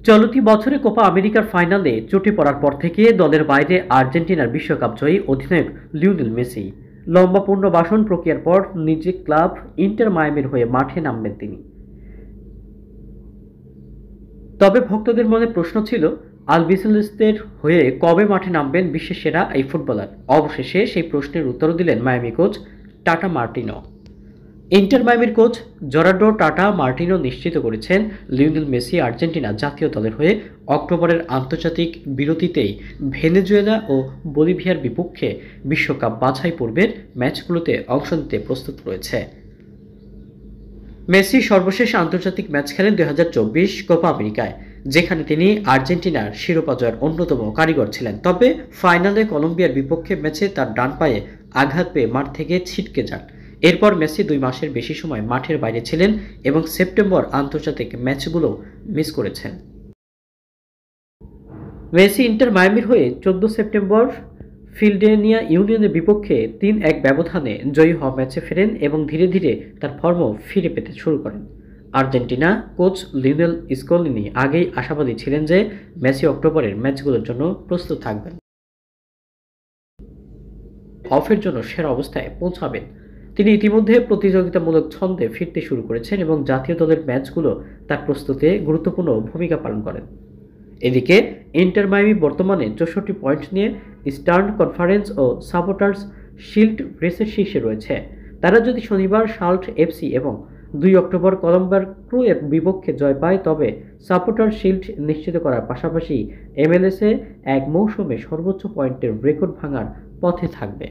চলতি বছরে কোপা আমেরিকার ফাইনালে চোটে পড়ার পর থেকে দলের বাইরে আর্জেন্টিনার বিশ্বকাপ জয়ী অধিনায়ক লিওনেল মেসি। লম্বা পুনর্বাসন প্রক্রিয়ার পর নিজে ক্লাব ইন্টার মায়ামির হয়ে মাঠে নামবেন তিনি। তবে ভক্তদের মনে প্রশ্ন ছিল, আলবিসেলেস্তের হয়ে কবে মাঠে নামবেন বিশ্বের সেরা এই ফুটবলার। অবশেষে সেই প্রশ্নের উত্তর দিলেন Miami coach Tata Martino. Inter মায়ামির কোচ জেরার্ডো টাটা মার্টিনো নিশ্চিত করেছেন, লিওনেল মেসি আর্জেন্টিনা জাতীয় দলের হয়ে অক্টোবরের আন্তর্জাতিক বিরতিতেই ভেনেজুয়েলা ও বলিভিয়ার বিপক্ষে বিশ্বকাপ বাছাই পর্বের ম্যাচগুলোতে অংশ নিতে প্রস্তুত রয়েছে। মেসি সর্বশেষ আন্তর্জাতিক ম্যাচ খেলেন 2024 কোপা আমেরিকায়, যেখানে তিনি আর্জেন্টিনার শিরোপা জয়ের অন্যতম কারিগর ছিলেন। তবে ফাইনালে কলম্বিয়ার বিপক্ষে ম্যাচে তার ডান পায়ে আঘাত পেয়ে মাঠ থেকে ছিটকে যান। এরপর মেসি 2 মাসের বেশি সময় মাঠের বাইরে ছিলেন এবং সেপ্টেম্বর আন্তর্জাতিক ম্যাচগুলো মিস করেছেন। মেসি ইন্টার মায়ামির হয়ে 14 সেপ্টেম্বর ফিলাডেলফিয়া ইউনিয়নের বিপক্ষে 3-1 ব্যবধানে জয়ী হওয়া ম্যাচে ফেরেন এবং ধীরে ধীরে তার ফর্মও ফিরে পেতে শুরু করেন। আর্জেন্টিনা কোচ লিওনেল স্কলোনি আগেই আশাবাদী ছিলেন যে মেসি অক্টোবরের ম্যাচগুলোর জন্য প্রস্তুত থাকবেন, অফের জন্য সেরা অবস্থায় পৌঁছাবেন। তিনি ইতিমধ্যে প্রতিযোগিতামূলক ছন্দে ফিরতে শুরু করেছেন এবং জাতীয় দলের ম্যাচগুলো তার প্রস্তুতে গুরুত্বপূর্ণ ভূমিকা পালন করেন। এদিকে ইন্টার মায়ামি বর্তমানে 64 পয়েন্ট নিয়ে ইস্টার্ন কনফারেন্স ও সাপোর্টার্স শিল্ড রেসের শীর্ষে রয়েছে। তারা যদি শনিবার সাল্ট এফসি এবং 2 অক্টোবর কলম্বিয়ার ক্রু এর বিপক্ষে জয় পায়, তবে সাপোর্টার শিল্ড নিশ্চিত করার পাশাপাশি MLS-এ এক মৌসুমে সর্বোচ্চ পয়েন্টের রেকর্ড ভাঙার পথে থাকবে।